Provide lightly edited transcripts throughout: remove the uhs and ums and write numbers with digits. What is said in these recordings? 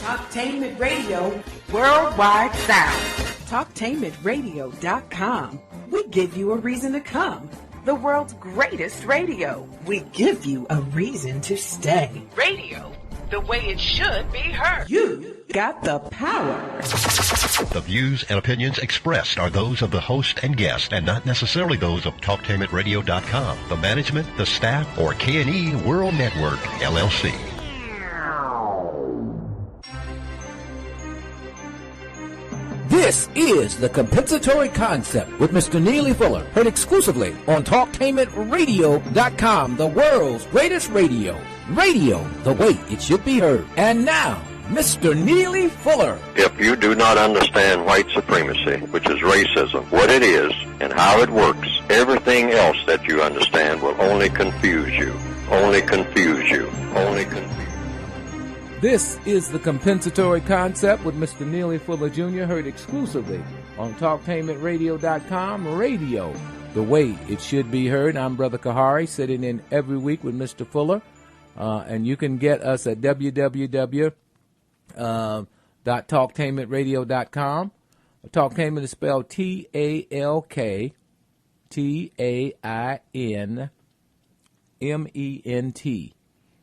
Talktainment Radio, worldwide sound. Talktainmentradio.com. We give you a reason to come. The world's greatest radio. We give you a reason to stay. Radio, the way it should be heard. You got the power. The views and opinions expressed are those of the host and guest and not necessarily those of TalkTainmentRadio.com, the management, the staff, or K&E World Network, LLC. This is The Compensatory Concept with Mr. Neely Fuller, heard exclusively on TalkTainmentRadio.com, the world's greatest radio. Radio, the way it should be heard. And now, Mr. Neely Fuller. If you do not understand white supremacy, which is racism, what it is and how it works, everything else that you understand will only confuse you. Only confuse you. Only confuse you. This is The Compensatory Concept with Mr. Neely Fuller Jr., heard exclusively on TalkTainmentRadio.com, radio, the way it should be heard. I'm Brother Kahari, sitting in every week with Mr. Fuller, and you can get us at www.talktainmentradio.com. Talktainment is spelled TalkTainment.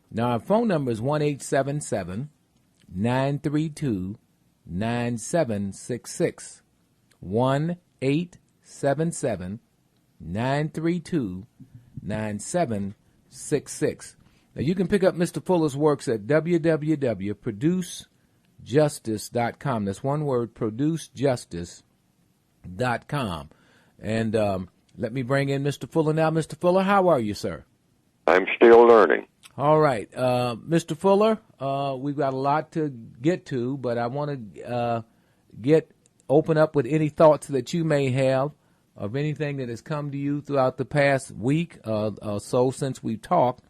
Now, our phone number is 1-877-932-9766. 1-877-932-9766. Now, you can pick up Mr. Fuller's works at www.producejustice.com. That's one word, producejustice.com. And let me bring in Mr. Fuller now. Mr. Fuller, how are you, sir? I'm still learning. All right. Mr. Fuller, we've got a lot to get to, but I want to open up with any thoughts that you may have of anything that has come to you throughout the past week or so since we talked.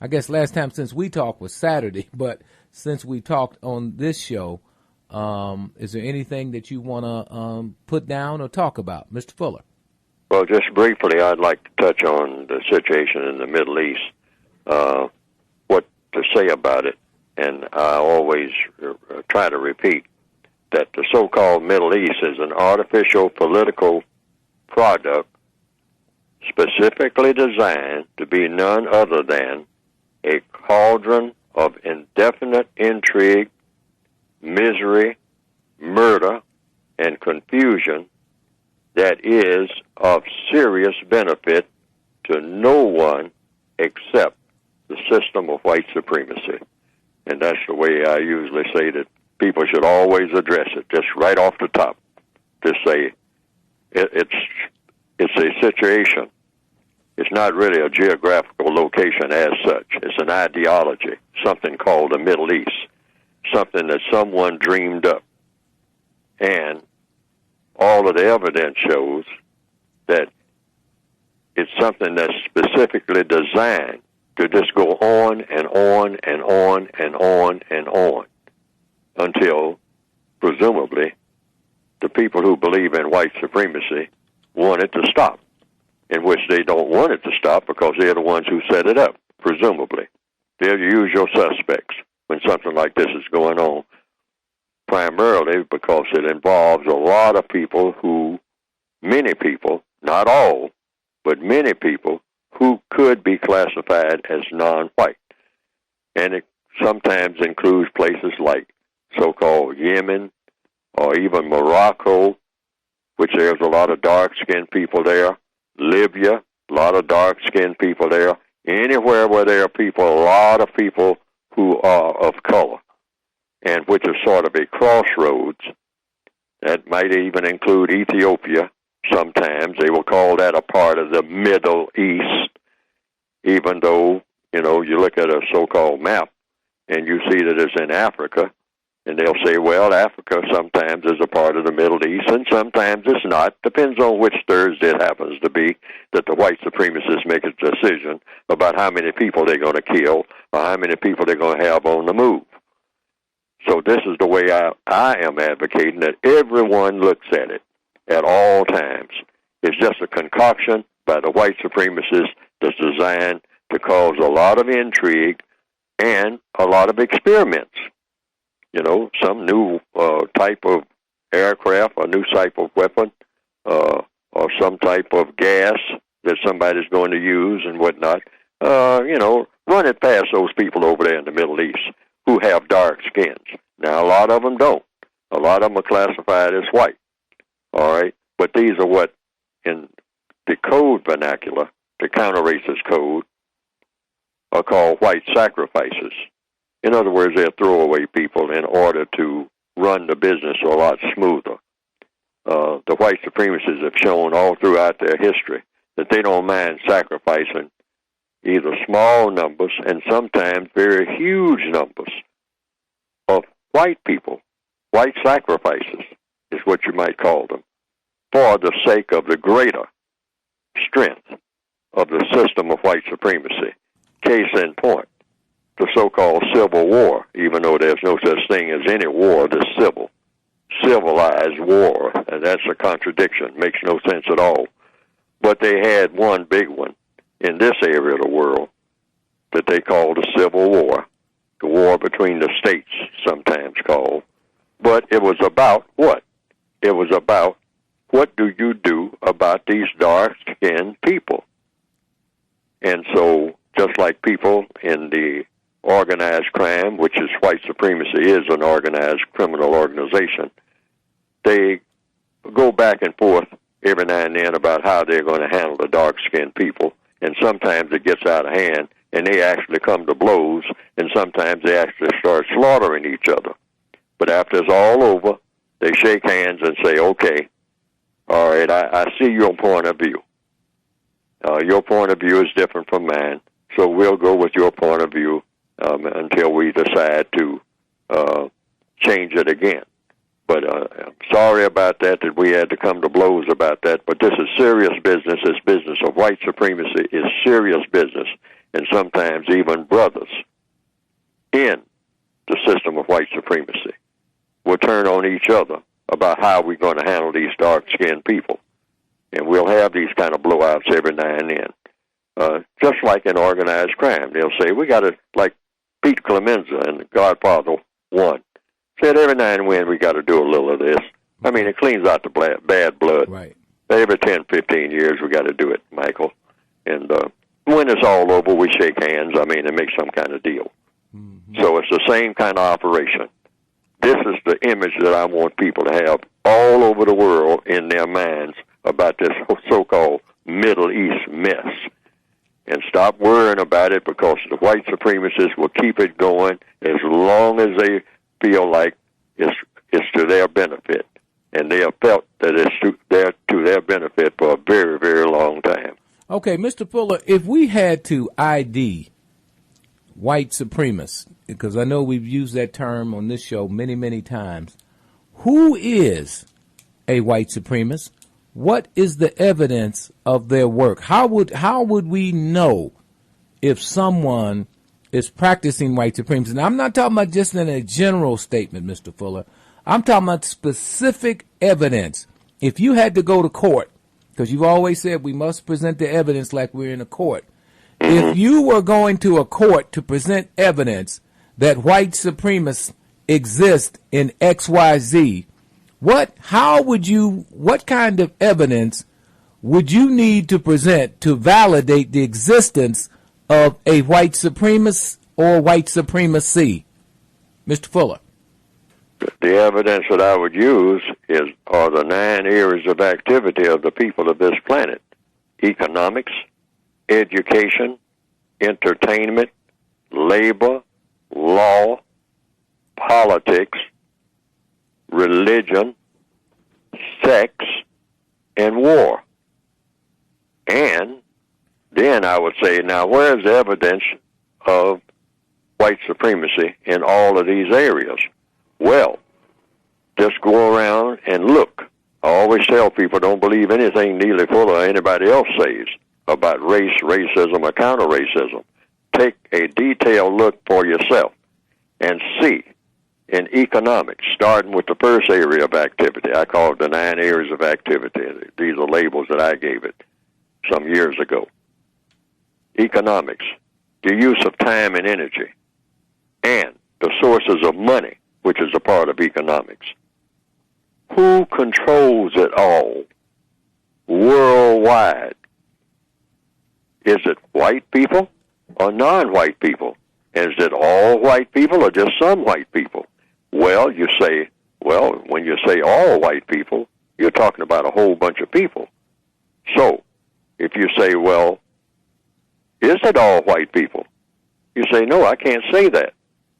I guess last time since we talked was Saturday, but since we talked on this show, is there anything that you want to put down or talk about? Mr. Fuller. Well, just briefly, I'd like to touch on the situation in the Middle East. What to say about it, and I always try to repeat that the so-called Middle East is an artificial political product specifically designed to be none other than a cauldron of indefinite intrigue, misery, murder, and confusion that is of serious benefit to no one except the system of white supremacy. And that's the way I usually say that people should always address it, just right off the top. Just say it's a situation. It's not really a geographical location as such. It's an ideology, something called the Middle East, something that someone dreamed up. And all of the evidence shows that it's something that's specifically designed to just go on and on and on and on and on until, presumably, the people who believe in white supremacy want it to stop, in which they don't want it to stop because they're the ones who set it up, presumably. They're the usual suspects when something like this is going on, primarily because it involves a lot of people many people, not all, but many people who could be classified as non-white. And it sometimes includes places like so-called Yemen or even Morocco, which there's a lot of dark-skinned people there, Libya, a lot of dark-skinned people there, anywhere where there are people, a lot of people who are of color, and which is sort of a crossroads. That might even include Ethiopia. Sometimes they will call that a part of the Middle East, even though, you look at a so-called map and you see that it's in Africa, and they'll say, well, Africa sometimes is a part of the Middle East, and sometimes it's not. Depends on which Thursday it happens to be that the white supremacists make a decision about how many people they're going to kill or how many people they're going to have on the move. So this is the way I am advocating that everyone looks at it at all times. It's just a concoction by the white supremacists that's designed to cause a lot of intrigue and a lot of experiments. some new type of aircraft, a new type of weapon, or some type of gas that somebody's going to use and whatnot. Run it past those people over there in the Middle East who have dark skins. Now, a lot of them don't. A lot of them are classified as white, all right? But these are what, in the code vernacular, the counter-racist code, are called white sacrifices. In other words, they're throwaway people in order to run the business a lot smoother. The white supremacists have shown all throughout their history that they don't mind sacrificing either small numbers and sometimes very huge numbers of white people. White sacrifices is what you might call them, for the sake of the greater strength of the system of white supremacy. Case in point, the so-called Civil War, even though there's no such thing as any war that's civil. Civilized war, and that's a contradiction, makes no sense at all. But they had one big one in this area of the world that they called the Civil War, the war between the states, sometimes called. But it was about what? It was about what do you do about these dark-skinned people? And so, just like people in the organized crime, which is white supremacy is an organized criminal organization, they go back and forth every now and then about how they're going to handle the dark-skinned people. And sometimes it gets out of hand, and they actually come to blows, and sometimes they actually start slaughtering each other. But after it's all over, they shake hands and say, okay, all right, I see your point of view. Your point of view is different from mine, so we'll go with your point of view until we decide to change it again. But I'm sorry about that we had to come to blows about that. But this is serious business. This business of white supremacy is serious business, and sometimes even brothers in the system of white supremacy will turn on each other about how we're going to handle these dark-skinned people. And we'll have these kind of blowouts every now and then. Just like in organized crime, they'll say, we got to, like Pete Clemenza in Godfather 1, said every now and then we got to do a little of this. I mean, it cleans out the bad blood. Right. Every 10, 15 years we got to do it, Michael. And when it's all over, we shake hands, and make some kind of deal. Mm-hmm. So it's the same kind of operation. This is the image that I want people to have all over the world in their minds about this so-called Middle East mess. And stop worrying about it, because the white supremacists will keep it going as long as they feel like it's to their benefit. And they have felt that it's to their benefit for a very, very long time. Okay, Mr. Fuller, if we had to ID white supremacists, because I know we've used that term on this show many, many times, who is a white supremacist? What is the evidence of their work? How would we know if someone is practicing white supremacy? And I'm not talking about just in a general statement, Mr. Fuller. I'm talking about specific evidence. If you had to go to court, because you've always said we must present the evidence like we're in a court. If you were going to a court to present evidence that white supremacists exist in XYZ, what kind of evidence would you need to present to validate the existence of a white supremacist or white supremacy? Mr. Fuller. The evidence that I would use are the 9 areas of activity of the people of this planet: economics, education, entertainment, labor, law, politics, religion, sex, and war. And then I would say, now where's the evidence of white supremacy in all of these areas? Well, just go around and look. I always tell people, don't believe anything Neely Fuller or anybody else says about race, racism, or counter-racism. Take a detailed look for yourself and see in economics, starting with the first area of activity. I call it the 9 areas of activity. These are labels that I gave it some years ago. Economics, the use of time and energy, and the sources of money which is a part of economics. Who controls it all worldwide? Is it white people or non-white people? Is it all white people or just some white people? Well, when you say all white people, you're talking about a whole bunch of people. So, if you say, well, is it all white people? You say, no, I can't say that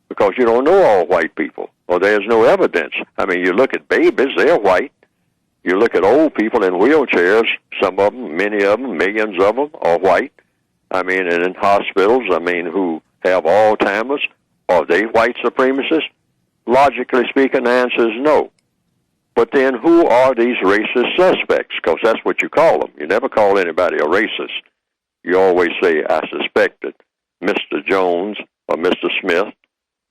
because you don't know all white people, or there's no evidence. I mean, you look at babies, they're white. You look at old people in wheelchairs, some of them, many of them, millions of them are white. I mean, and in hospitals, who have Alzheimer's, are they white supremacists? Logically speaking, the answer is no. But then who are these racist suspects? Because that's what you call them. You never call anybody a racist. You always say, I suspected Mr. Jones or Mr. Smith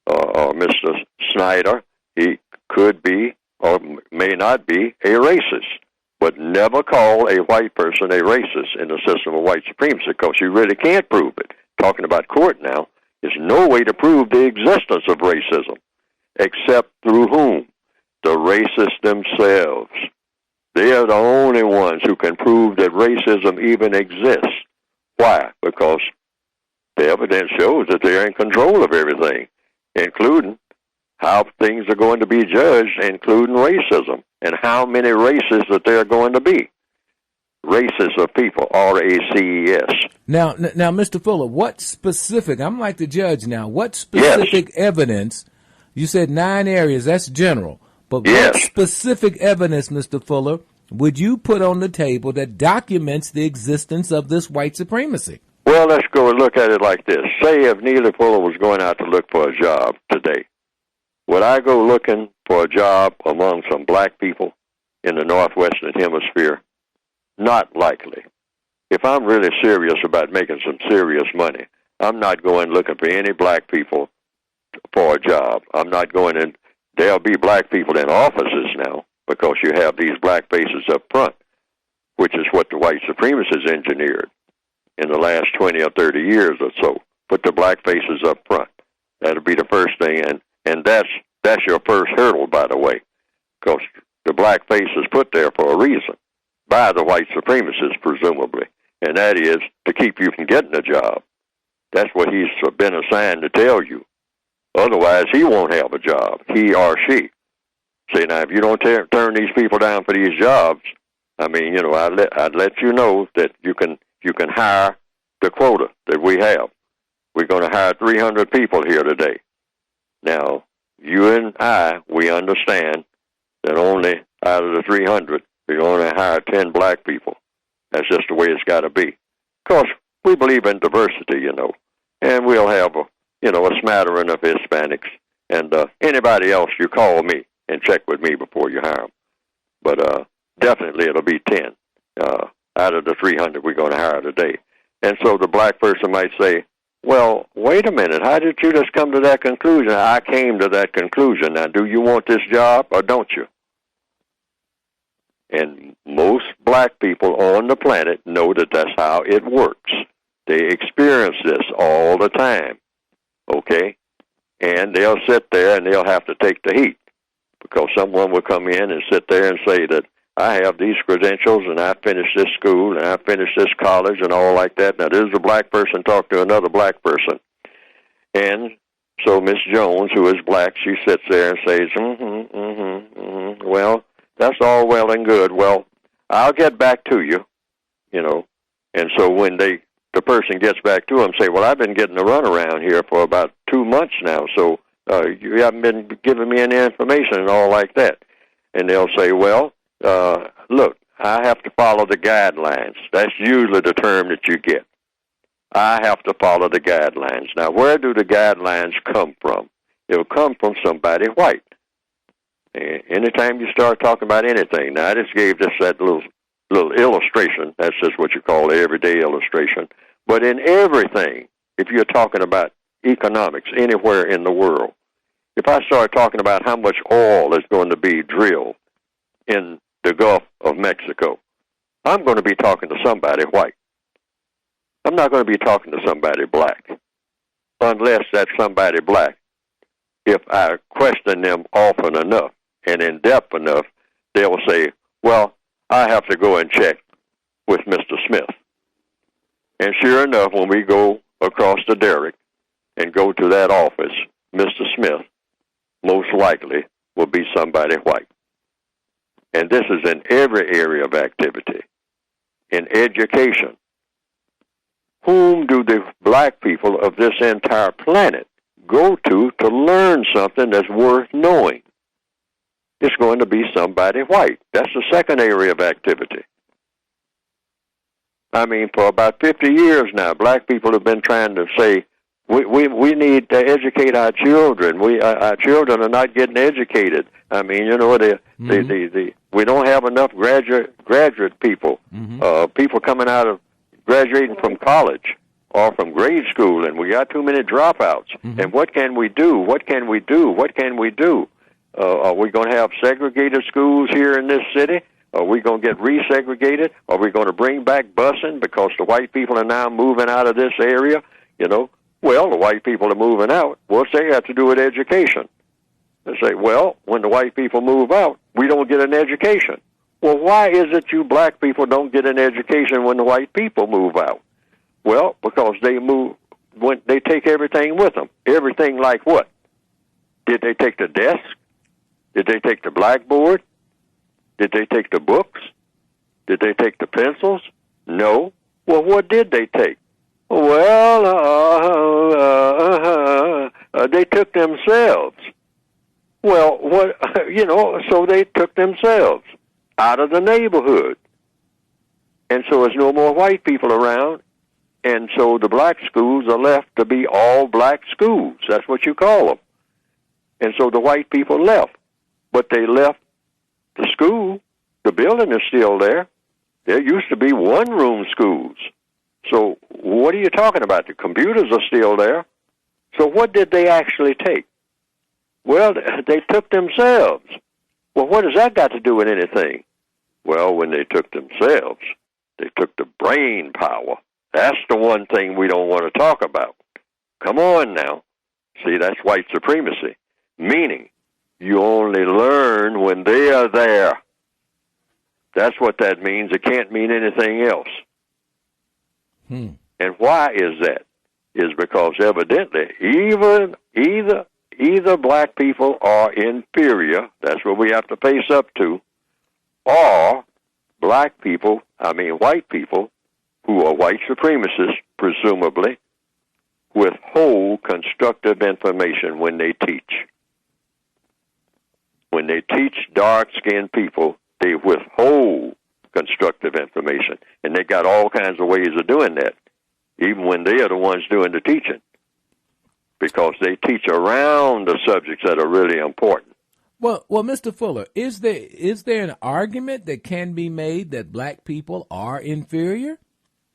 or Mr. Snyder. He could be or may not be a racist. But never call a white person a racist in the system of white supremacy, because you really can't prove it. Talking about court now, there's no way to prove the existence of racism, except through whom? The racists themselves. They are the only ones who can prove that racism even exists. Why? Because the evidence shows that they're in control of everything, including how things are going to be judged, including racism, and how many races that there are going to be. Races of people, R-A-C-E-S. Now, Mr. Fuller, what specific, I'm like the judge now, what specific evidence, you said 9 areas, that's general, but what specific evidence, Mr. Fuller, would you put on the table that documents the existence of this white supremacy? Well, let's go and look at it like this. Say if Neely Fuller was going out to look for a job today, would I go looking for a job among some black people in the Northwestern Hemisphere? Not likely. If I'm really serious about making some serious money, I'm not going looking for any black people for a job. I'm not going in. There'll be black people in offices now because you have these black faces up front, which is what the white supremacists engineered in the last 20 or 30 years or so. Put the black faces up front. That'll be the first thing, and that's your first hurdle, by the way, because the black face is put there for a reason by the white supremacists, presumably, and that is to keep you from getting a job. That's what he's been assigned to tell you. Otherwise, he won't have a job, he or she. See, now, if you don't turn these people down for these jobs, I'd let you know that you can hire the quota that we have. We're going to hire 300 people here today. Now, you and I, we understand that only out of the 300, we only hire 10 black people. That's just the way it's got to be. Because we believe in diversity, and we'll have a smattering of Hispanics. And anybody else, you call me and check with me before you hire them. But definitely it'll be 10 out of the 300 we're going to hire today. And so the black person might say, well, wait a minute, how did you just come to that conclusion? I came to that conclusion. Now, do you want this job or don't you? And most black people on the planet know that that's how it works. They experience this all the time, okay? And they'll sit there and they'll have to take the heat because someone will come in and sit there and say that I have these credentials and I finished this school and I finished this college and all like that. Now, this is a black person talking to another black person. And so Miss Jones, who is black, she sits there and says, well, that's all well and good. Well, I'll get back to you, And so when the person gets back to them, say, well, I've been getting a runaround here for about 2 months now, so you haven't been giving me any information and all like that. And they'll say, well, look, I have to follow the guidelines. That's usually the term that you get. I have to follow the guidelines. Now, where do the guidelines come from? It'll come from somebody white. Anytime you start talking about anything, now I just gave that little illustration. That's just what you call the everyday illustration. But in everything, if you're talking about economics anywhere in the world, if I start talking about how much oil is going to be drilled in the Gulf of Mexico, I'm going to be talking to somebody white. I'm not going to be talking to somebody black, unless that somebody black if I question them often enough and in depth enough, they will say, well, I have to go and check with Mr. Smith. And sure enough, when we go across the derrick and go to that office, Mr. Smith most likely will be somebody white. And this is in every area of activity. In education, whom do the black people of this entire planet go to learn something that's worth knowing? It's going to be somebody white. That's the second area of activity. I mean, for about 50 years now, black people have been trying to say, we need to educate our children. Our children are not getting educated. I mean, you know, we don't have enough graduate people, people coming out of graduating from college or from grade school, and we got too many dropouts. And what can we do? What can we do? What can we do? Are we going to have segregated schools here in this city? Are we going to get resegregated? Are we going to bring back busing because the white people are now moving out of this area? You know, well, the white people are moving out. What's they have to do with education? They say, well, when the white people move out, we don't get an education. Well, why is it you black people don't get an education when the white people move out? Well, because they move, when they take everything with them. Everything like what? Did they take the desk? Did they take the blackboard? Did they take the books? Did they take the pencils? No. Well, what did they take? Well, they took themselves. Well, what, you know, so they took themselves out of the neighborhood. And so there's no more white people around. And so the black schools are left to be all black schools. That's what you call them. And so the white people left. But they left the school. The building is still there. There used to be one-room schools. So what are you talking about? The computers are still there. So what did they actually take? Well, they took themselves. Well, what has that got to do with anything? Well, when they took themselves, they took the brain power. That's the one thing we don't want to talk about. Come on now. See, that's white supremacy. Meaning, you only learn when they are there. That's what that means. It can't mean anything else. And why is that? Is because evidently either black people are inferior, that's what we have to face up to, or white people who are white supremacists, presumably, withhold constructive information when they teach. When they teach dark-skinned people, they withhold constructive information. And they got all kinds of ways of doing that, even when they are the ones doing the teaching, because they teach around the subjects that are really important. Well, Mr. Fuller, is there an argument that can be made that black people are inferior?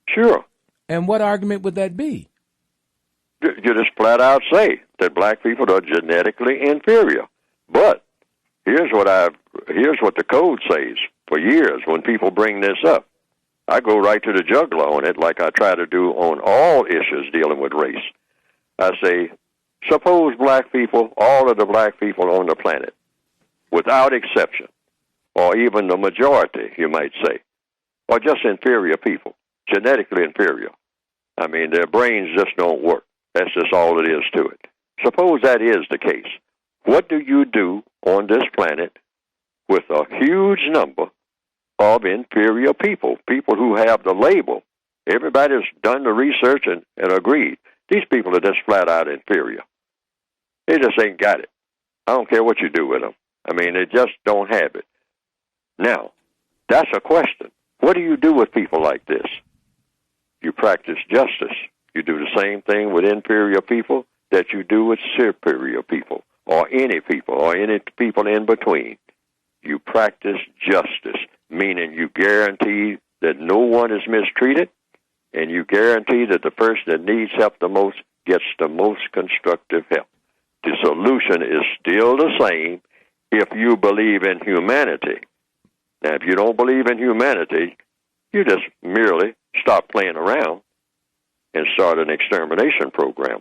Sure. And what argument would that be? You just flat out say that black people are genetically inferior. But here's what the code says. For years, when people bring this up, I go right to the jugular on it, like I try to do on all issues dealing with race. I say, suppose black people, all of the black people on the planet, without exception, or even the majority, you might say, are just inferior people, genetically inferior. I mean, their brains just don't work. That's just all it is to it. Suppose that is the case. What do you do on this planet with a huge number of inferior people, people who have the label? Everybody's done the research and agreed. These people are just flat out inferior. They just ain't got it. I don't care what you do with them. I mean, they just don't have it. Now, that's a question. What do you do with people like this? You practice justice. You do the same thing with inferior people that you do with superior people, or any people in between. You practice justice, meaning you guarantee that no one is mistreated, and you guarantee that the person that needs help the most gets the most constructive help. The solution is still the same if you believe in humanity. Now, if you don't believe in humanity, you just merely stop playing around and start an extermination program.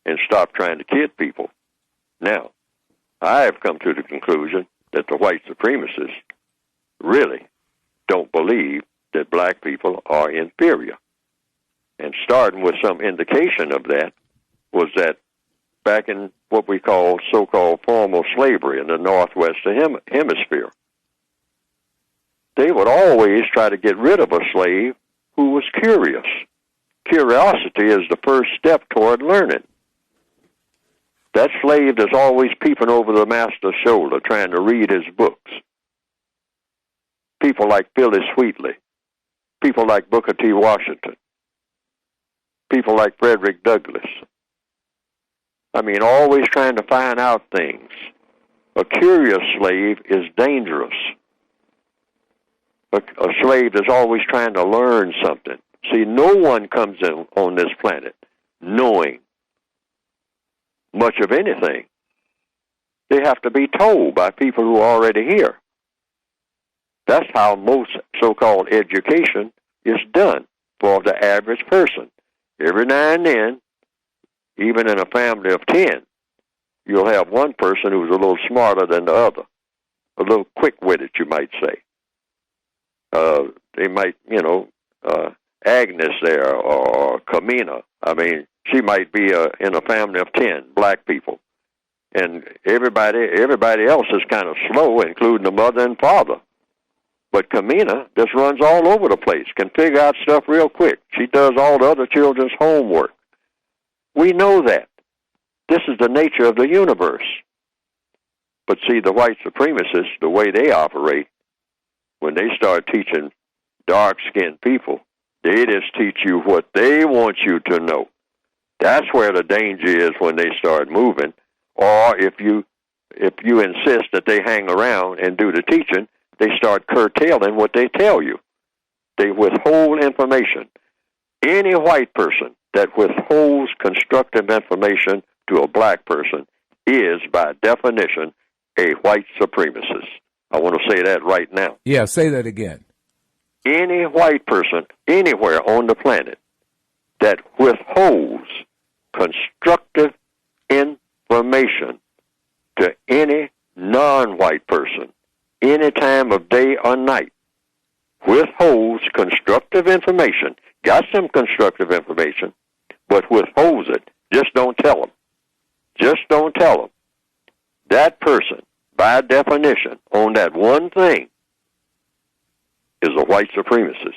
and stop trying to kid people. Now, I have come to the conclusion that the white supremacists really don't believe that black people are inferior. And starting with some indication of that was that back in what we call so-called formal slavery in the Northwestern Hemisphere, they would always try to get rid of a slave who was curious. Curiosity is the first step toward learning. That slave that's always peeping over the master's shoulder, trying to read his books. People like Phyllis Wheatley, people like Booker T. Washington, people like Frederick Douglass. I mean, always trying to find out things. A curious slave is dangerous. A slave that's always trying to learn something. See, no one comes in on this planet knowing much of anything. They have to be told by people who are already here. That's how most so-called education is done for the average person. Every now and then, even in a family of 10, you'll have one person who's a little smarter than the other, a little quick-witted, you might say. They might, Agnes there or Camina. I mean, she might be in a family of 10 black people. And everybody else is kind of slow, including the mother and father. But Camina just runs all over the place, can figure out stuff real quick. She does all the other children's homework. We know that. This is the nature of the universe. But see, the white supremacists, the way they operate, when they start teaching dark-skinned people, they just teach you what they want you to know. That's where the danger is when they start moving. Or if you insist that they hang around and do the teaching, they start curtailing what they tell you. They withhold information. Any white person that withholds constructive information to a black person is, by definition, a white supremacist. I want to say that right now. Yeah, say that again. Any white person anywhere on the planet that withholds constructive information to any non-white person, any time of day or night, withholds constructive information, got some constructive information, but withholds it. Just don't tell them. Just don't tell them. That person, by definition, on that one thing, is a white supremacist.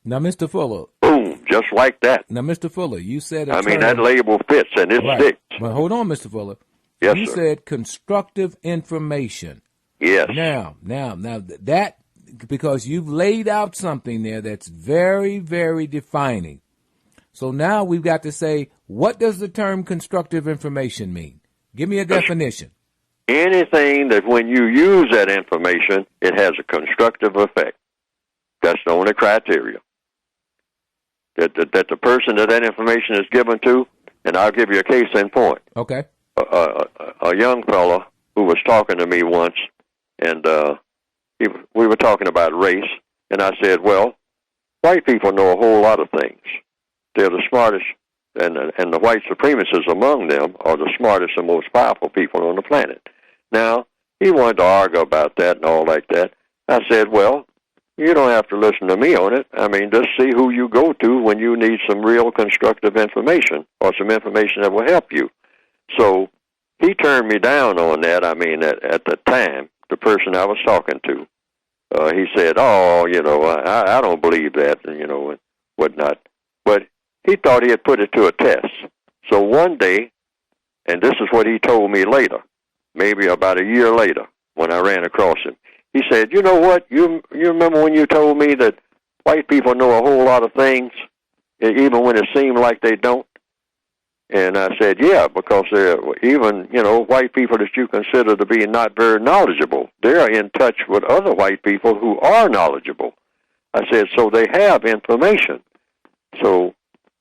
Now, Mr. Fuller. Boom, just like that. Now, Mr. Fuller, you said... that label fits, and it sticks. But hold on, Mr. Fuller. Yes, you sir. said constructive information. Yes. Now, that, because you've laid out something there that's very, very defining. So now we've got to say, what does the term constructive information mean? Give me a definition. Anything that when you use that information, it has a constructive effect. That's the only criteria. That the person that information is given to, and I'll give you a case in point. Okay. A young fellow who was talking to me once, and we were talking about race, and I said, well, white people know a whole lot of things. They're the smartest, and the white supremacists among them are the smartest and most powerful people on the planet. Now, he wanted to argue about that and all like that. I said, well, you don't have to listen to me on it. I mean, just see who you go to when you need some real constructive information or some information that will help you. So he turned me down on that. I mean, at the time, the person I was talking to, he said, oh, I don't believe that, and whatnot. But he thought he had put it to a test. So one day, and this is what he told me later, maybe about a year later, when I ran across him, he said, you know what, you remember when you told me that white people know a whole lot of things, even when it seemed like they don't? And I said, yeah, because they're even, white people that you consider to be not very knowledgeable, they're in touch with other white people who are knowledgeable. I said, so they have information. So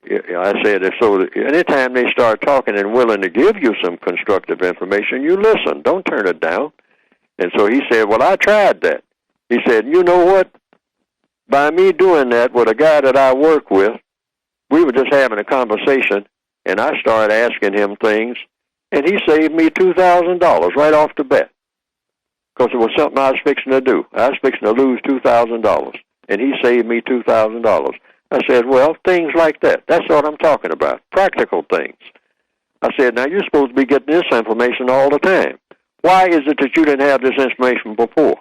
I said, so anytime they start talking and willing to give you some constructive information, you listen. Don't turn it down. And so he said, well, I tried that. He said, you know what? By me doing that with a guy that I work with, we were just having a conversation, And I started asking him things, and he saved me $2,000 right off the bat. Because it was something I was fixing to do. I was fixing to lose $2,000, and he saved me $2,000. I said, well, things like that. That's what I'm talking about, practical things. I said, now, you're supposed to be getting this information all the time. Why is it that you didn't have this information before?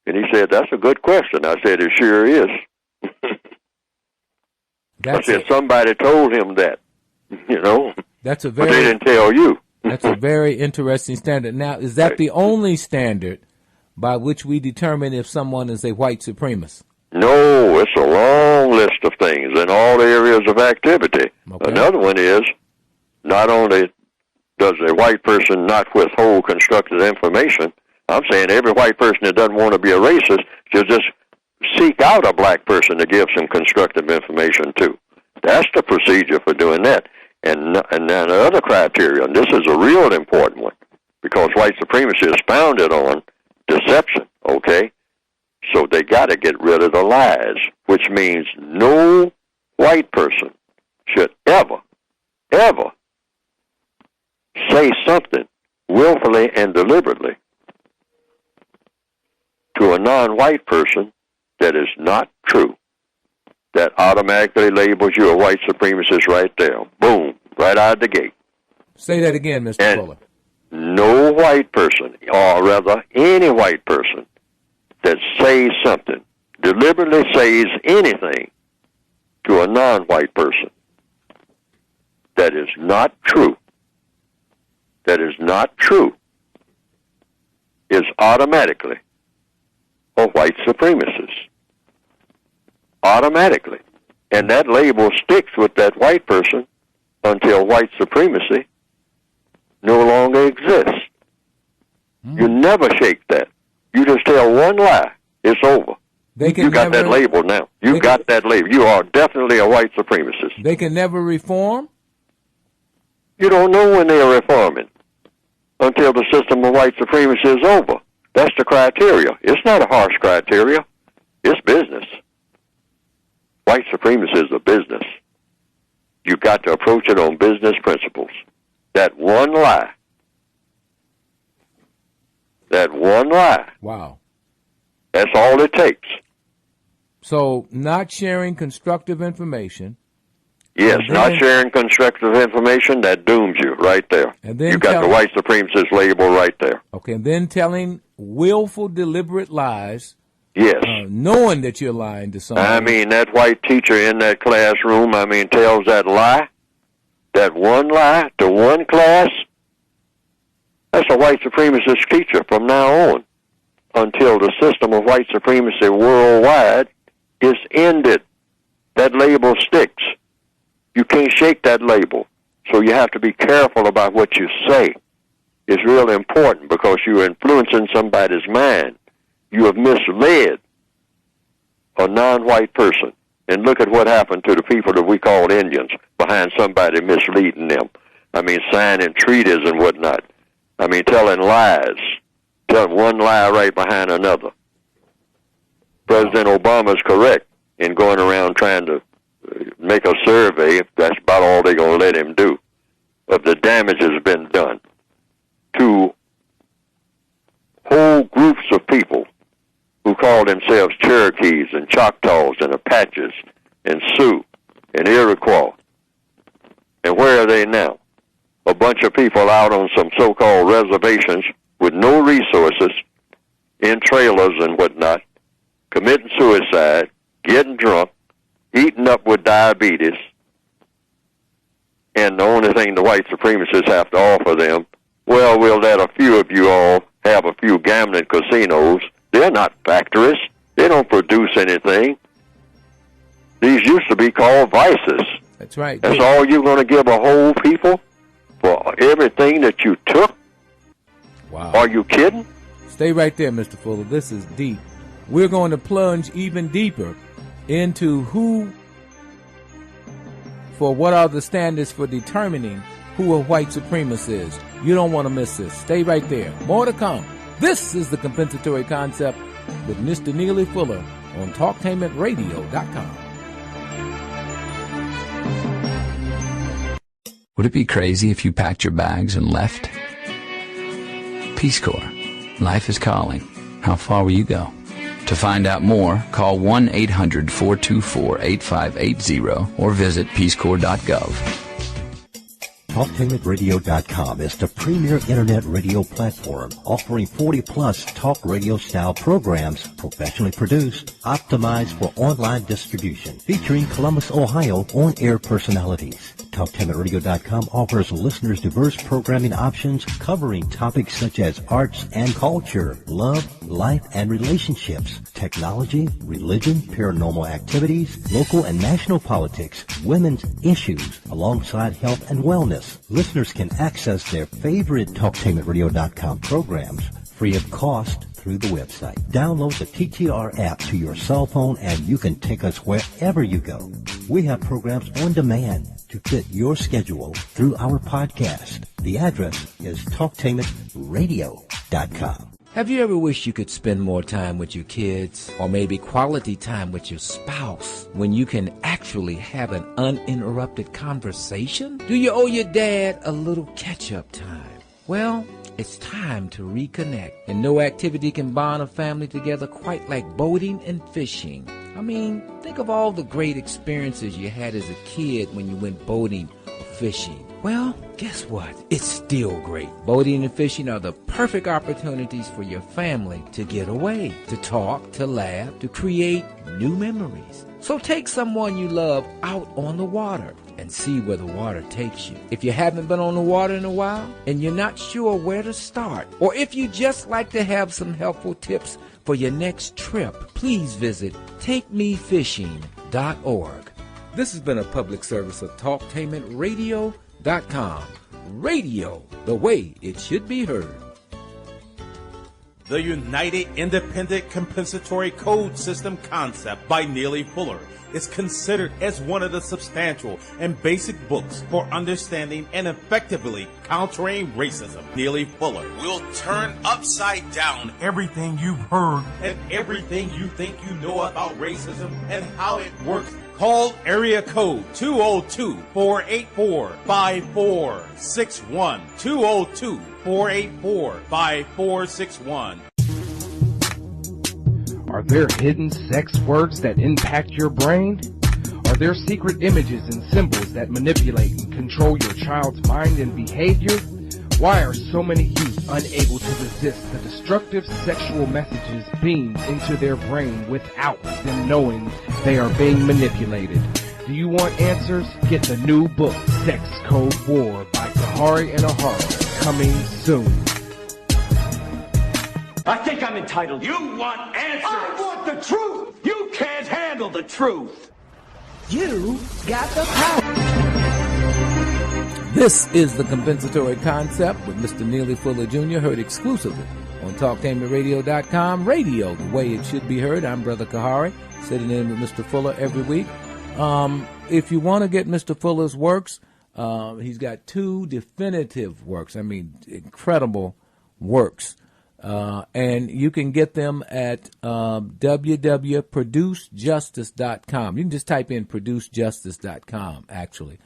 And he said, that's a good question. I said, it sure is. I said, somebody told him that, you know, but they didn't tell you. That's a very interesting standard. Now, is that the only standard by which we determine if someone is a white supremacist? No, it's a long list of things in all areas of activity. Okay. Another one is, not only does a white person not withhold constructive information, I'm saying every white person that doesn't want to be a racist should just seek out a black person to give some constructive information to. That's the procedure for doing that. And then the other criteria, and this is a real important one, because white supremacy is founded on deception, okay? So they got to get rid of the lies, which means no white person should ever say something willfully and deliberately to a non-white person that is not true. That automatically labels you a white supremacist right there. Boom, right out of the gate. Say that again, Mr. Fuller. No white person, or rather any white person, that says something, deliberately says anything to a non-white person that is not true, is automatically a white supremacist. Automatically. And that label sticks with that white person until white supremacy no longer exists. You never shake that. You just tell one lie, it's over. You got that label now. You got that label. You are definitely a white supremacist. They can never reform? You don't know when they are reforming until the system of white supremacy is over. That's the criteria. It's not a harsh criteria. It's business. White supremacy is a business. You got to approach it on business principles. That one lie. Wow. That's all it takes. So, not sharing constructive information. Yes, not sharing constructive information, that dooms you right there. And then you got the white supremacist label right there. Okay, and then telling willful, deliberate lies. Yes. Knowing that you're lying to someone. I mean, that white teacher in that classroom, tells that lie, that one lie to one class. That's a white supremacist teacher from now on until the system of white supremacy worldwide is ended. That label sticks. You can't shake that label. So you have to be careful about what you say. It's really important because you're influencing somebody's mind. You have misled a non-white person. And look at what happened to the people that we call Indians behind somebody misleading them. Signing treaties and whatnot. Telling lies. Telling one lie right behind another. President Obama's correct in going around trying to make a survey. That's about all they're going to let him do. Of the damage that's been done to whole groups of people who call themselves Cherokees and Choctaws and Apaches and Sioux and Iroquois. And where are they now? A bunch of people out on some so-called reservations with no resources, in trailers and whatnot, committing suicide, getting drunk, eating up with diabetes, and the only thing the white supremacists have to offer them, well, we'll let a few of you all have a few gambling casinos. They're not factories. They don't produce anything. These used to be called vices. That's right. That's all you're going to give a whole people for everything that you took? Wow. Are you kidding? Stay right there, Mr. Fuller. This is deep. We're going to plunge even deeper into what are the standards for determining who a white supremacist is. You don't want to miss this. Stay right there. More to come. This is the Compensatory Concept with Mr. Neely Fuller on TalkTainmentRadio.com. Would it be crazy if you packed your bags and left? Peace Corps. Life is calling. How far will you go? To find out more, call 1-800-424-8580 or visit peacecorps.gov. TalkTainmentRadio.com is the premier internet radio platform offering 40-plus talk radio-style programs professionally produced, optimized for online distribution, featuring Columbus, Ohio on-air personalities. TalkTainmentRadio.com offers listeners diverse programming options covering topics such as arts and culture, love, life and relationships, technology, religion, paranormal activities, local and national politics, women's issues, alongside health and wellness. Listeners can access their favorite TalkTainmentRadio.com programs free of cost through the website. Download the TTR app to your cell phone and you can take us wherever you go. We have programs on demand to fit your schedule through our podcast. The address is TalkTainmentRadio.com. Have you ever wished you could spend more time with your kids, or maybe quality time with your spouse, when you can actually have an uninterrupted conversation? Do you owe your dad a little catch-up time? Well, it's time to reconnect, and no activity can bond a family together quite like boating and fishing. I mean, think of all the great experiences you had as a kid when you went boating or fishing. Well, guess what? It's still great. Boating and fishing are the perfect opportunities for your family to get away, to talk, to laugh, to create new memories. So take someone you love out on the water and see where the water takes you. If you haven't been on the water in a while and you're not sure where to start, or if you just like to have some helpful tips for your next trip, please visit TakeMeFishing.org. This has been a public service of TalkTainmentRadio.com. Radio, the way it should be heard. The United Independent Compensatory Code System concept by Neely Fuller is considered as one of the substantial and basic books for understanding and effectively countering racism. Neely Fuller will turn upside down everything you've heard and everything you think you know about racism and how it works. Call area code 202-484-5461. 202-484-5461. Are there hidden sex words that impact your brain? Are there secret images and symbols that manipulate and control your child's mind and behavior? Why are so many youth unable to resist the destructive sexual messages beamed into their brain without them knowing they are being manipulated? Do you want answers? Get the new book, Sex Code War by Kahari and Ahara, coming soon. I think I'm entitled. You want answers. I want the truth. You can't handle the truth. You got the power. This is the Compensatory Concept with Mr. Neely Fuller Jr., heard exclusively on TalkTainmentRadio.com. Radio, the way it should be heard. I'm Brother Kahari, sitting in with Mr. Fuller every week. If you want to get Mr. Fuller's works, he's got two definitive works. I mean, incredible works. And you can get them at www.producejustice.com. You can just type in producejustice.com, actually.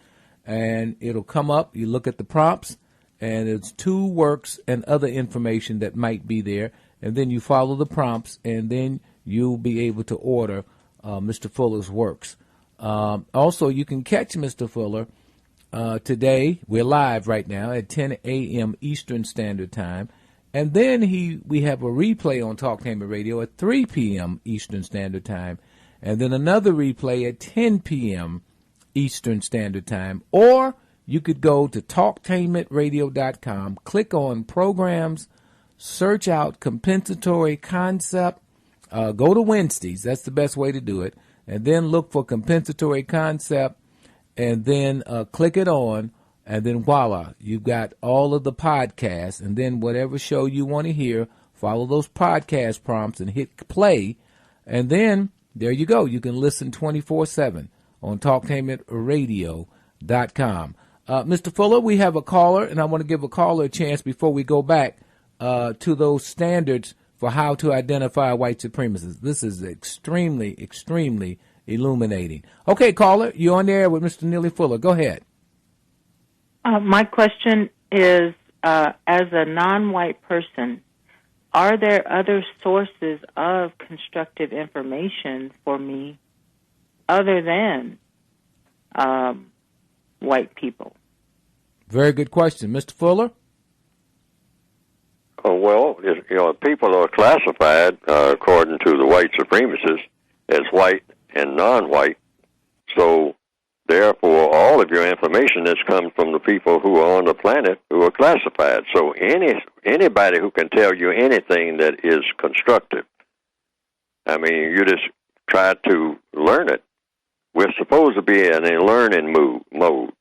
And it'll come up. You look at the prompts, and it's two works and other information that might be there. And then you follow the prompts, and then you'll be able to order Mr. Fuller's works. Also, you can catch Mr. Fuller today. We're live right now at 10 a.m. Eastern Standard Time. And then we have a replay on Talktainment Radio at 3 p.m. Eastern Standard Time. And then another replay at 10 p.m. Eastern Standard Time. Or you could go to TalkTainmentRadio.com, click on Programs, search out Compensatory Concept, go to Wednesdays. That's the best way to do it. And then look for Compensatory Concept, and then click it on. And then voila, you've got all of the podcasts. And then whatever show you want to hear, follow those podcast prompts and hit play. And then there you go. You can listen 24/7 on TalkTainmentRadio.com. Mr. Fuller, we have a caller, and I want to give a caller a chance before we go back to those standards for how to identify white supremacists. This is extremely, extremely illuminating. Okay, caller, you're on the air with Mr. Neely Fuller. Go ahead. My question is, as a non-white person, are there other sources of constructive information for me other than white people? Very good question. Mr. Fuller? Oh, well, people are classified according to the white supremacists as white and non-white. So, therefore, all of your information has come from the people who are on the planet who are classified. So anybody who can tell you anything that is constructive, I mean, you just try to learn it. We're supposed to be in a learning mode.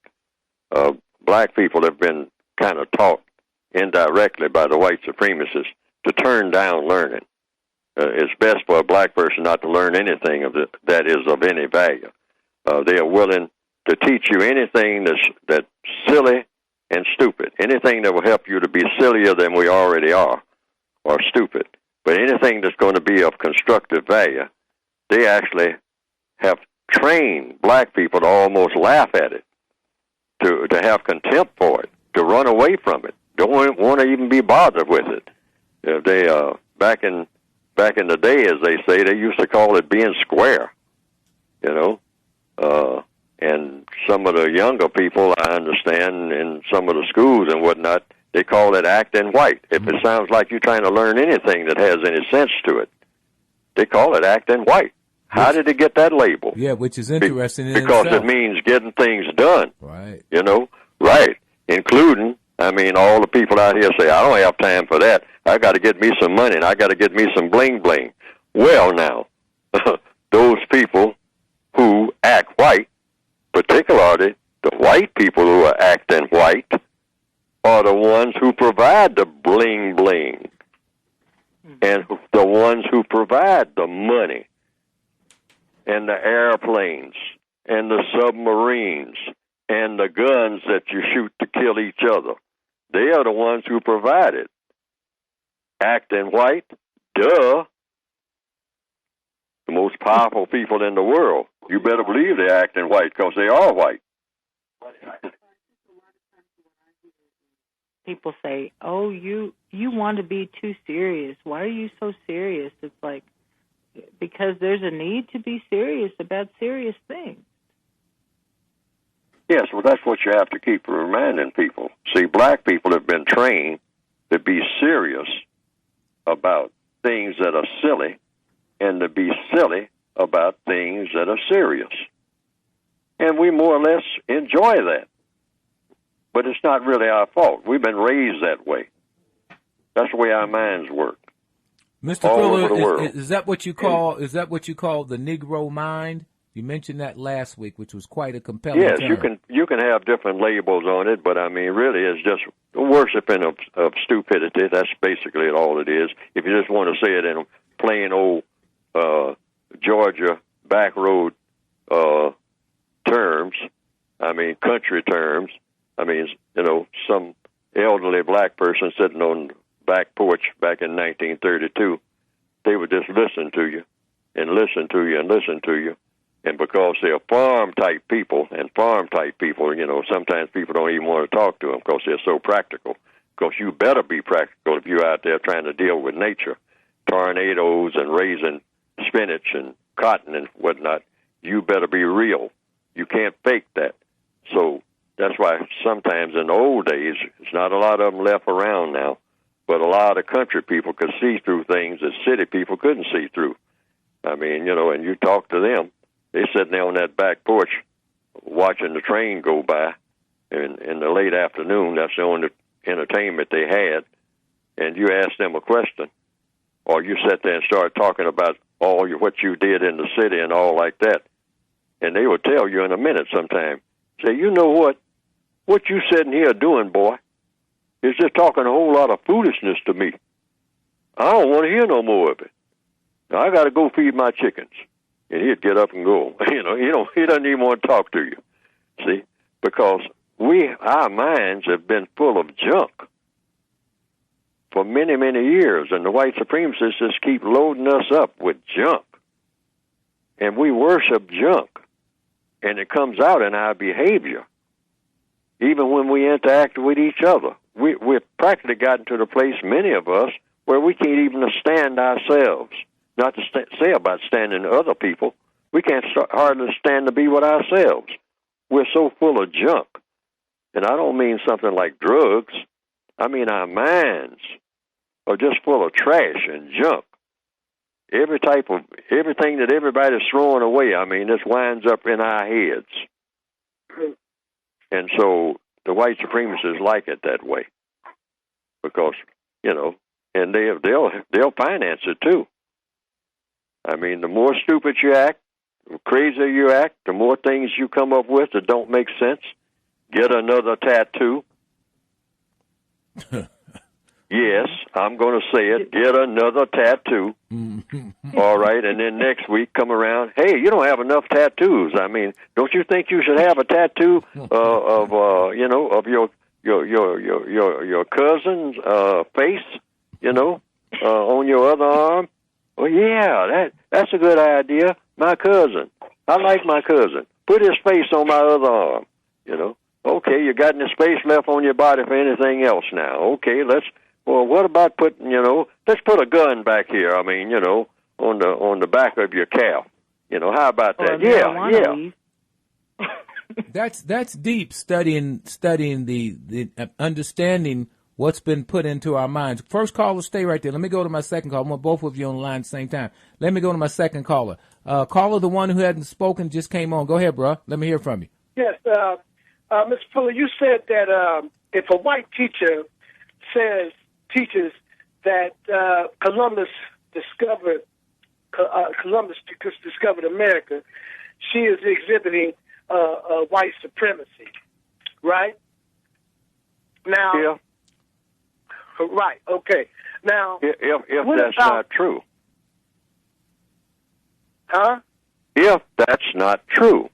Black people have been kind of taught indirectly by the white supremacists to turn down learning. It's best for a black person not to learn anything that is of any value. They are willing to teach you anything that's silly and stupid, anything that will help you to be sillier than we already are, or stupid. But anything that's going to be of constructive value, they actually have trained black people to almost laugh at it, to have contempt for it, to run away from it. Don't want to even be bothered with it. They back in the day, as they say, they used to call it being square, and some of the younger people, I understand, in some of the schools and whatnot, they call it acting white. If it sounds like you're trying to learn anything that has any sense to it, they call it acting white. How did it get that label? Yeah, which is interesting because itself. It means getting things done. Right. Right. Including, all the people out here say, I don't have time for that. I got to get me some money, and I got to get me some bling-bling. Well, now, those people who act white, particularly the white people who are acting white, are the ones who provide the bling-bling, and the ones who provide the money, and the airplanes, and the submarines, and the guns that you shoot to kill each other. They are the ones who provide it. Acting white, duh. The most powerful people in the world. You better believe they're acting white because they are white. People say, oh, you want to be too serious. Why are you so serious? It's like, because there's a need to be serious about serious things. Yes, well, that's what you have to keep reminding people. See, black people have been trained to be serious about things that are silly and to be silly about things that are serious. And we more or less enjoy that. But it's not really our fault. We've been raised that way. That's the way our minds work. Mr. Fuller, is that what you call the Negro mind? You mentioned that last week, which was quite a compelling term. you can have different labels on it, but really it's just worshiping of stupidity. That's basically all it is. If you just want to say it in plain old Georgia back road terms, country terms. Some elderly black person sitting on the back porch back in 1932, they would just listen to you and listen to you and listen to you. And because they're farm-type people, sometimes people don't even want to talk to them because they're so practical. Because you better be practical if you're out there trying to deal with nature, tornadoes and raising spinach and cotton and whatnot. You better be real. You can't fake that. So that's why sometimes in the old days, there's not a lot of them left around now, but a lot of country people could see through things that city people couldn't see through. And you talk to them. They're sitting there on that back porch watching the train go by in the late afternoon. That's the only entertainment they had. And you ask them a question, or you sit there and start talking about what you did in the city and all like that. And they will tell you in a minute sometime. Say, you know what? What you sitting here doing, boy, is just talking a whole lot of foolishness to me. I don't want to hear no more of it. Now, I got to go feed my chickens. And he'd get up and go. He doesn't even want to talk to you. See? Because our minds have been full of junk for many, many years. And the white supremacists just keep loading us up with junk. And we worship junk. And it comes out in our behavior. even when we interact with each other. We've practically gotten to the place, many of us, where we can't even stand ourselves. Not to say about standing to other people. We can't hardly stand to be with ourselves. We're so full of junk. And I don't mean something like drugs. I mean our minds are just full of trash and junk. Everything that everybody's throwing away, I mean, this winds up in our heads. And so the white supremacists like it that way. Because, you know, and they'll finance it too. I mean, the more stupid you act, the crazier you act, the more things you come up with that don't make sense. Get another tattoo. Yes, I'm going to say it. Get another tattoo. All right, and then next week come around. Hey, you don't have enough tattoos. I mean, don't you think you should have a tattoo of your cousin's face? You know, on your other arm. Well, yeah, that's a good idea. My cousin. I like my cousin. Put his face on my other arm. You know. Okay, you got any space left on your body for anything else now? Okay, well, what about putting, let's put a gun back here. I mean, on the back of your calf. How about that? Yeah. That's deep studying the understanding what's been put into our minds. First caller, stay right there. Let me go to my second caller. I want both of you on the line at the same time. Let me go to my second caller. Caller, the one who hadn't spoken, just came on. Go ahead, bro. Let me hear from you. Yes, Mr. Fuller, you said that if a white teacher teaches that Columbus discovered America, she is exhibiting white supremacy, right? Now, yeah. Right. Okay. Now, if that's not true, huh? If that's not true.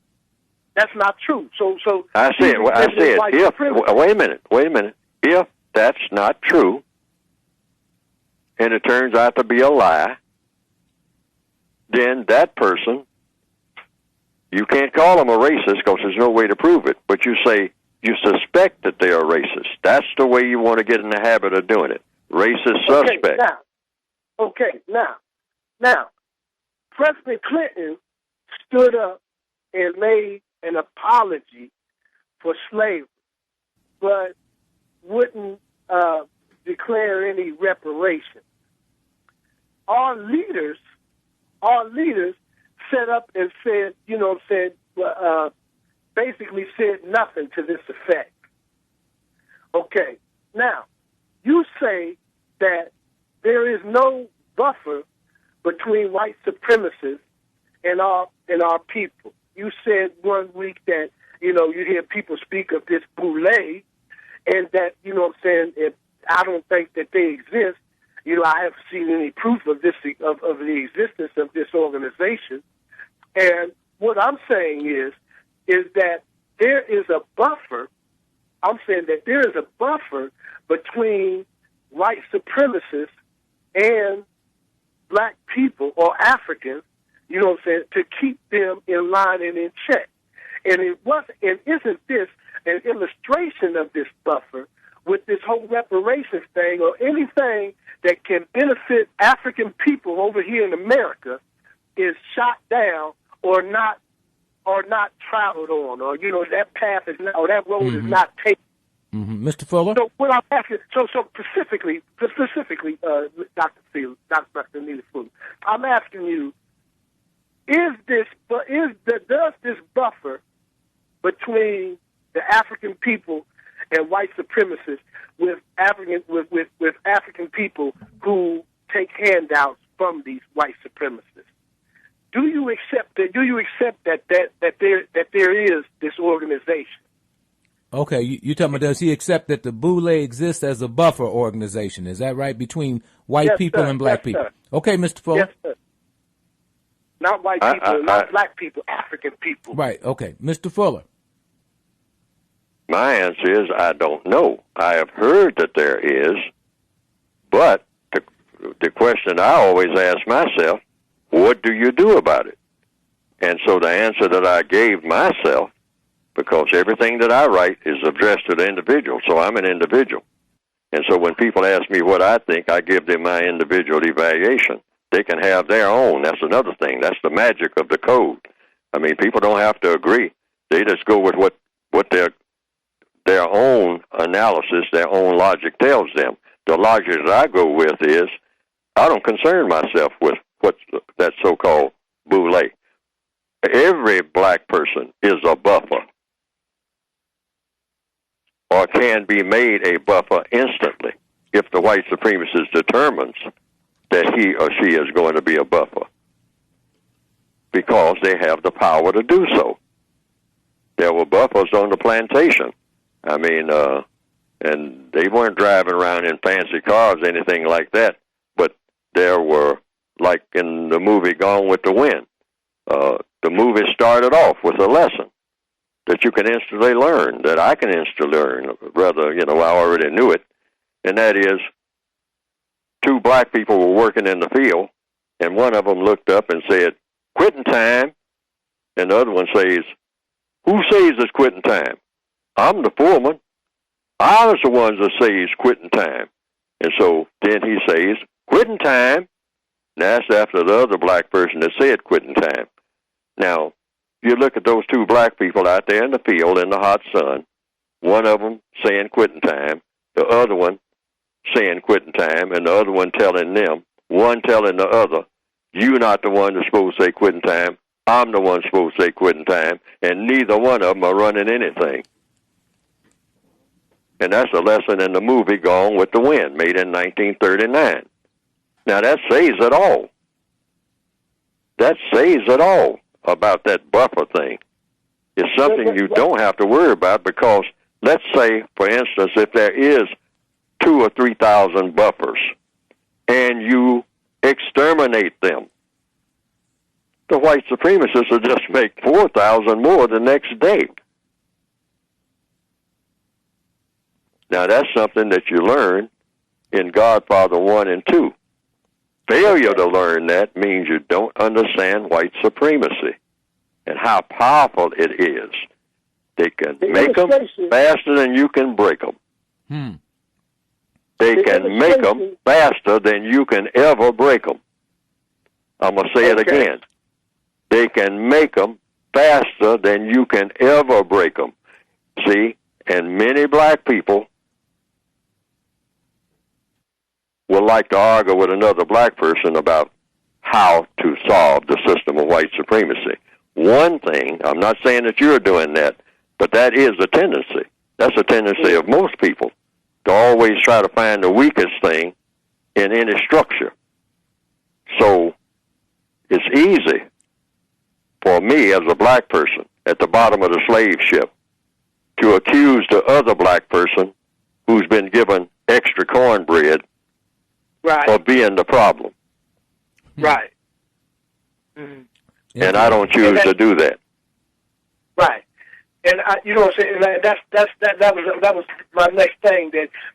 That's not true. So I said if. Wait a minute. If that's not true, and it turns out to be a lie, then that person, you can't call them a racist because there's no way to prove it. But you say you suspect that they are racist. That's the way you want to get in the habit of doing it. Racist suspect. Now, President Clinton stood up and made an apology for slavery, but wouldn't declare any reparations. Our leaders set up and said, basically said nothing to this effect. Okay, now, you say that there is no buffer between white supremacists and our people. You said one week that, you hear people speak of this boule, and that, if I don't think that they exist. I haven't seen any proof of this, of the existence of this organization. And what I'm saying is that there is a buffer. I'm saying that there is a buffer between white supremacists and black people or Africans, to keep them in line and in check. And isn't this an illustration of this buffer with this whole reparations thing or anything that can benefit African people over here in America is shot down or not traveled on, or that path is not, or that road is not taken. Mm-hmm. Mr. Fuller. So what I'm asking, so specifically, Dr. Neely Fuller, I'm asking you: does this buffer between the African people and white supremacists with African people who take handouts from these white supremacists? Do you accept that? Do you accept that there is this organization? Okay, you talking about, does he accept that the Boule exists as a buffer organization? Is that right, between white people and black people? Sir. Okay, Mr. Fuller. Yes, sir. Not white people, not black people, African people. Right. Okay, Mr. Fuller. My answer is I don't know. I have heard that there is, but the question I always ask myself, what do you do about it? And so the answer that I gave myself, because everything that I write is addressed to the individual, so I'm an individual. And so when people ask me what I think, I give them my individual evaluation. They can have their own. That's another thing. That's the magic of the code. I mean, people don't have to agree. They just go with what their own analysis, their own logic tells them. The logic that I go with is I don't concern myself with what's that so-called boule. Every black person is a buffer or can be made a buffer instantly if the white supremacist determines that he or she is going to be a buffer, because they have the power to do so. There were buffers on the plantation. I mean, and they weren't driving around in fancy cars, anything like that, but there were, like in the movie Gone with the Wind, the movie started off with a lesson that you can instantly learn, that I can instantly learn. Rather, I already knew it, and that is, two black people were working in the field, and one of them looked up and said, "Quitting time," and the other one says, "Who says it's quitting time? I'm the foreman. I was the ones that says quitting time." And so then he says, "Quitting time." And that's after the other black person that said quitting time. Now, you look at those two black people out there in the field in the hot sun, one of them saying quitting time, the other one saying quitting time, and the other one telling them, one telling the other, "You're not the one that's supposed to say quitting time. I'm the one supposed to say quitting time," and neither one of them are running anything. And that's a lesson in the movie Gone with the Wind, made in 1939. Now, that says it all. That says it all about that buffer thing. It's something you don't have to worry about, because let's say, for instance, if there is 2,000 or 3,000 buffers and you exterminate them, the white supremacists will just make 4,000 more the next day. Now, that's something that you learn in Godfather 1 and 2. Failure to learn that means you don't understand white supremacy and how powerful it is. They can make them faster than you can break them. They can make them faster than you can ever break them. I'm going to say it again. They can make them faster than you can ever break them. See, and many black people will like to argue with another black person about how to solve the system of white supremacy. One thing, I'm not saying that you're doing that, but that is a tendency. That's a tendency of most people, to always try to find the weakest thing in any structure. So it's easy for me as a black person at the bottom of the slave ship to accuse the other black person who's been given extra cornbread of being the problem. Right. And I don't choose to do that. Right. And you know what I'm saying? And that was my next thing.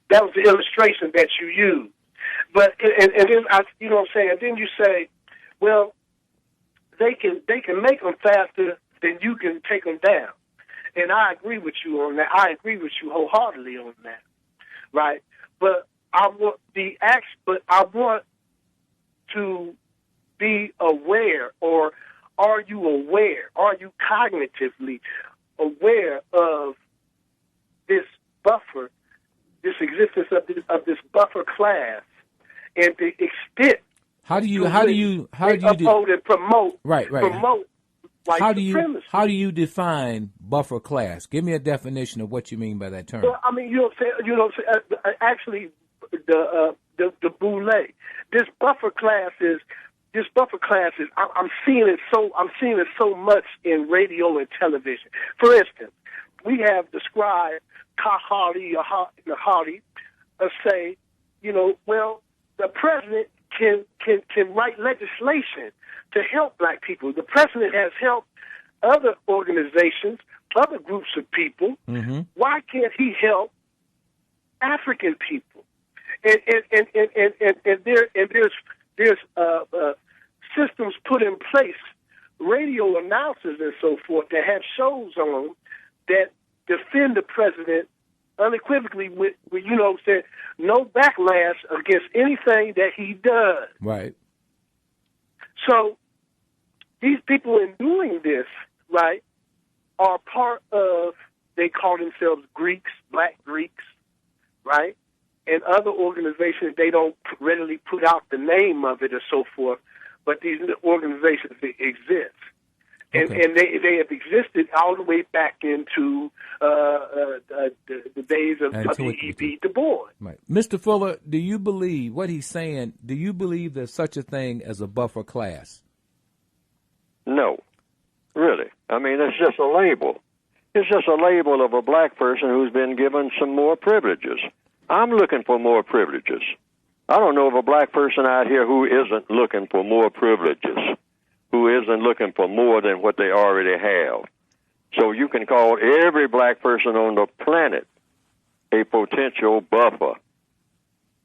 That was the illustration that you used. But and then you know what I'm saying? And then you say, well, they can make them faster than you can take them down. And I agree with you on that. I agree with you wholeheartedly on that. Right. But I want to be aware, or are you aware? Are you cognitively aware of this buffer, this existence of this buffer class, and the extent? How do you uphold and promote? Promote white supremacy. How do you define buffer class? Give me a definition of what you mean by that term. Well, I mean, actually, the boule. This buffer class is. I'm seeing it so much in radio and television. For instance, we have described Kahari say, well, the president can write legislation to help black people. The president has helped other organizations, other groups of people. Mm-hmm. Why can't he help African people? And there's systems put in place, radio announcers and so forth, that have shows on that defend the president unequivocally with said no backlash against anything that he does. Right. So these people in doing this, right, are part of, they call themselves Greeks, black Greeks, right, and other organizations. They don't readily put out the name of it or so forth, but these organizations exist. And, Okay. and they have existed all the way back into the days of W.E.B. Du Bois. Right. Mr. Fuller, do you believe what he's saying? Do you believe there's such a thing as a buffer class? No, really. I mean, it's just a label. It's just a label of a black person who's been given some more privileges. I'm looking for more privileges. I don't know of a black person out here who isn't looking for more privileges, who isn't looking for more than what they already have. So you can call every black person on the planet a potential buffer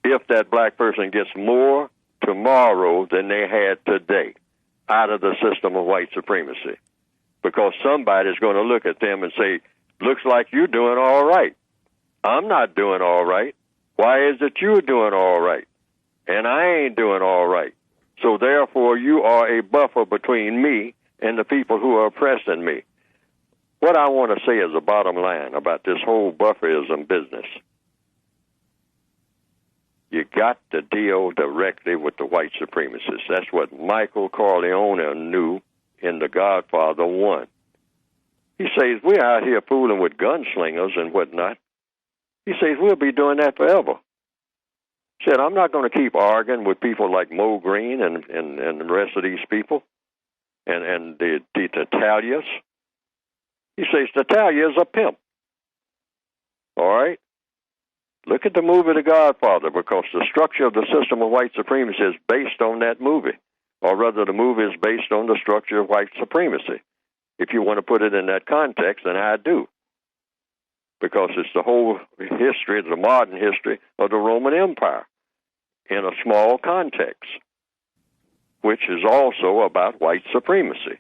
if that black person gets more tomorrow than they had today out of the system of white supremacy. Because somebody's going to look at them and say, looks like you're doing all right. I'm not doing all right. Why is it you're doing all right? And I ain't doing all right. So therefore, you are a buffer between me and the people who are oppressing me. What I want to say as a bottom line about this whole bufferism business, you got to deal directly with the white supremacists. That's what Michael Corleone knew in The Godfather 1. He says, we're out here fooling with gunslingers and whatnot. He says, we'll be doing that forever. He said, I'm not going to keep arguing with people like Mo Green and the rest of these people and the Tatalias. He says, Tatalia is a pimp. All right? Look at the movie The Godfather, because the structure of the system of white supremacy is based on that movie. Or rather, the movie is based on the structure of white supremacy. If you want to put it in that context, then I do. Because it's the whole history, the modern history of the Roman Empire in a small context, which is also about white supremacy,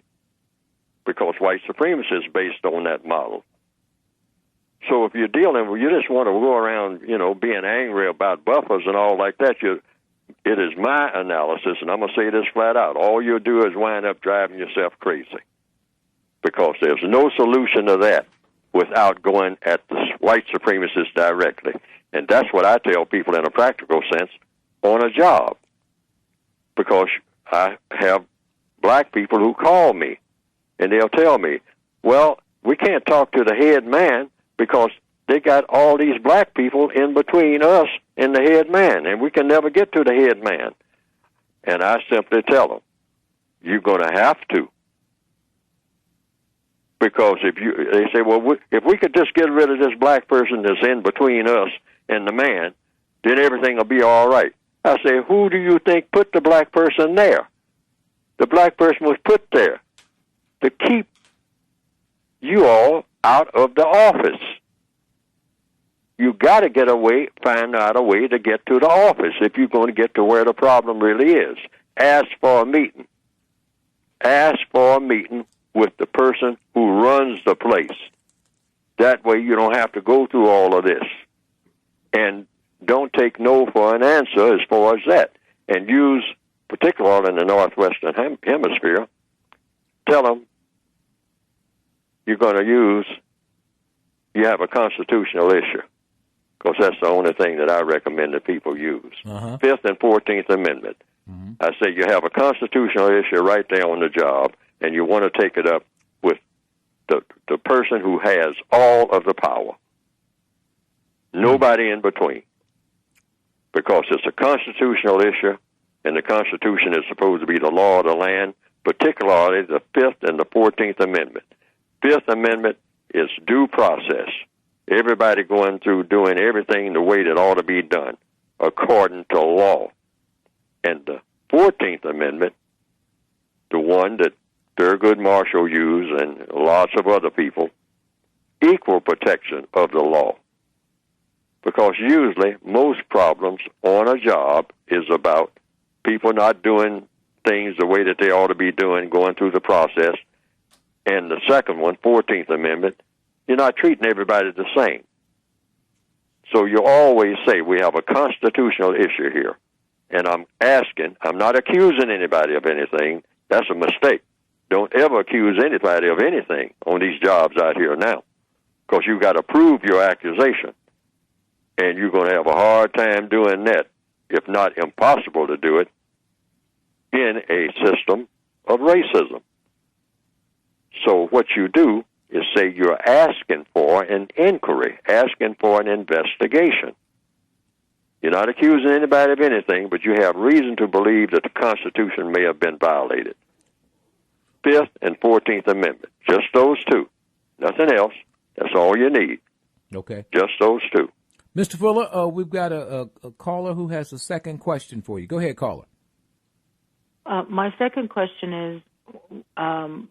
because white supremacy is based on that model. So if you're dealing with, you just want to go around, being angry about buffers and all like that, it is my analysis, and I'm going to say this flat out, all you'll do is wind up driving yourself crazy, because there's no solution to that without going at the white supremacists directly. And that's what I tell people in a practical sense on a job, because I have black people who call me, and they'll tell me, well, we can't talk to the head man because they got all these black people in between us and the head man, and we can never get to the head man. And I simply tell them, you're going to have to. Because they say, well, if we could just get rid of this black person that's in between us and the man, then everything will be all right. I say, who do you think put the black person there? The black person was put there to keep you all out of the office. You got to find out a way to get to the office if you're going to get to where the problem really is. Ask for a meeting. Ask for a meeting with the person who runs the place. That way you don't have to go through all of this. And don't take no for an answer as far as that. And use, particularly in the Northwestern Hemisphere, tell them you have a constitutional issue, because that's the only thing that I recommend that people use. Fifth and 14th Amendment. I say you have a constitutional issue right there on the job, and you want to take it up with the person who has all of the power. Nobody in between. Because it's a constitutional issue, and the Constitution is supposed to be the law of the land, particularly the 5th and the 14th Amendment. 5th Amendment is due process. Everybody going through doing everything the way that ought to be done, according to law. And the 14th Amendment, the one that Thurgood Marshall used and lots of other people, equal protection of the law. Because usually most problems on a job is about people not doing things the way that they ought to be doing, going through the process. And the second one, 14th Amendment, You're not treating everybody the same. So you always say we have a constitutional issue here. And I'm not accusing anybody of anything. That's a mistake. Don't ever accuse anybody of anything on these jobs out here now, because you've got to prove your accusation. And you're going to have a hard time doing that, if not impossible to do it, in a system of racism. So what you do is say you're asking for an inquiry, asking for an investigation. You're not accusing anybody of anything, but you have reason to believe that the Constitution may have been violated. 5th and 14th Amendment, just those two. Nothing else. That's all you need. Okay. Just those two. Mr. Fuller, we've got a caller who has a second question for you. Go ahead, caller. My second question is,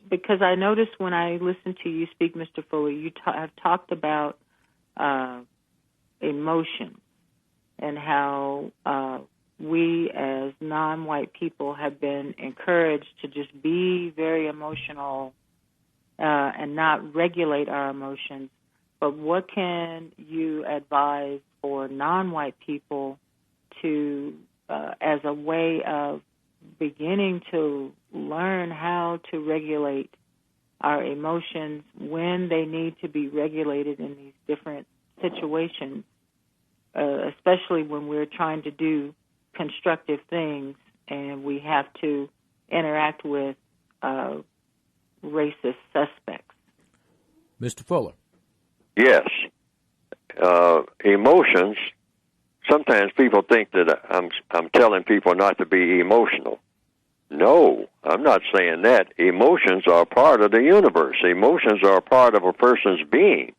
because I noticed when I listened to you speak, Mr. Fuller, you have talked about emotion and how we as non-white people have been encouraged to just be very emotional and not regulate our emotions. But what can you advise for non-white people to, as a way of beginning to learn how to regulate our emotions when they need to be regulated in these different situations, especially when we're trying to do constructive things and we have to interact with racist suspects? Mr. Fuller. Yes. Emotions, sometimes people think that I'm telling people not to be emotional. No, I'm not saying that. Emotions are part of the universe. Emotions are a part of a person's being.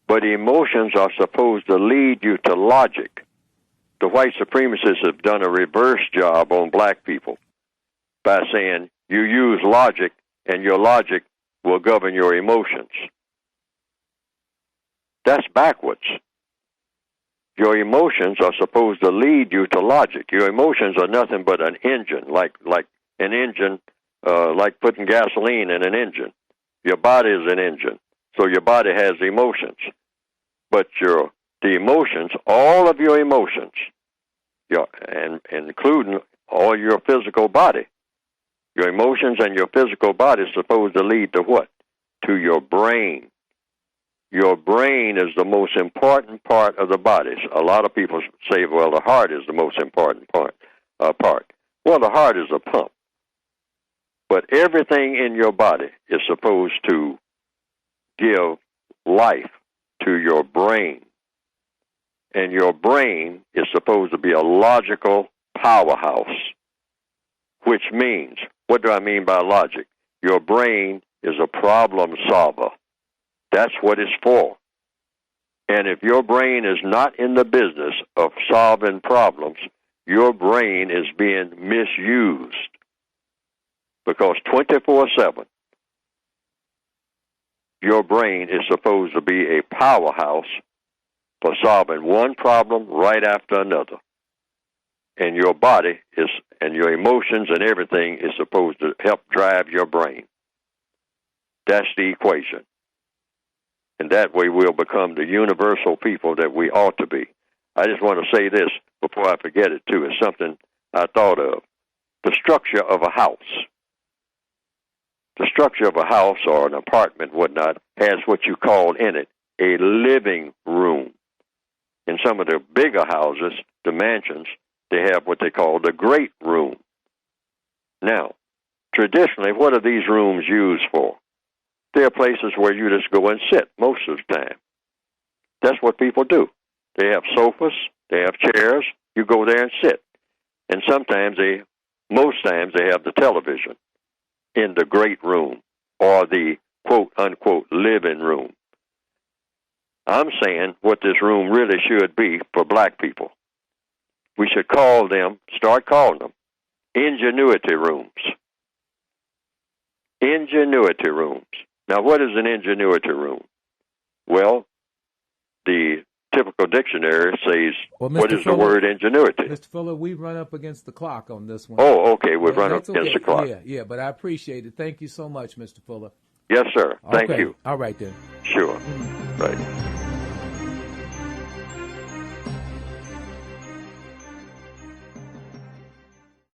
But emotions are supposed to lead you to logic. The white supremacists have done a reverse job on black people by saying you use logic and your logic will govern your emotions. That's backwards. Your emotions are supposed to lead you to logic. Your emotions are nothing but an engine, like an engine, like putting gasoline in an engine. Your body is an engine, so your body has emotions. But the emotions, all of your emotions, and including all your physical body, your emotions and your physical body is supposed to lead to what? To your brain. Your brain is the most important part of the body. A lot of people say, well, the heart is the most important part. Well, the heart is a pump. But everything in your body is supposed to give life to your brain. And your brain is supposed to be a logical powerhouse, which means, what do I mean by logic? Your brain is a problem solver. That's what it's for. And if your brain is not in the business of solving problems, your brain is being misused. Because 24/7, your brain is supposed to be a powerhouse for solving one problem right after another. And your body is, and your emotions and everything is supposed to help drive your brain. That's the equation. And that way we'll become the universal people that we ought to be. I just want to say this before I forget it, too. It's something I thought of. The structure of a house. The structure of a house or an apartment, whatnot, has what you call in it a living room. In some of the bigger houses, the mansions, they have what they call the great room. Now, traditionally, what are these rooms used for? They're places where you just go and sit most of the time. That's what people do. They have sofas, they have chairs, you go there and sit. And most times they have the television in the great room or the quote-unquote living room. I'm saying what this room really should be for black people. We should start calling them ingenuity rooms. Ingenuity rooms. Now, what is an ingenuity room? Well, the typical dictionary says, what is the word ingenuity? Mr. Fuller, we've run up against the clock on this one. Oh, okay, we've run up against the clock. Yeah, but I appreciate it. Thank you so much, Mr. Fuller. Yes, sir. Thank Okay. you. All right, then. Sure. Right.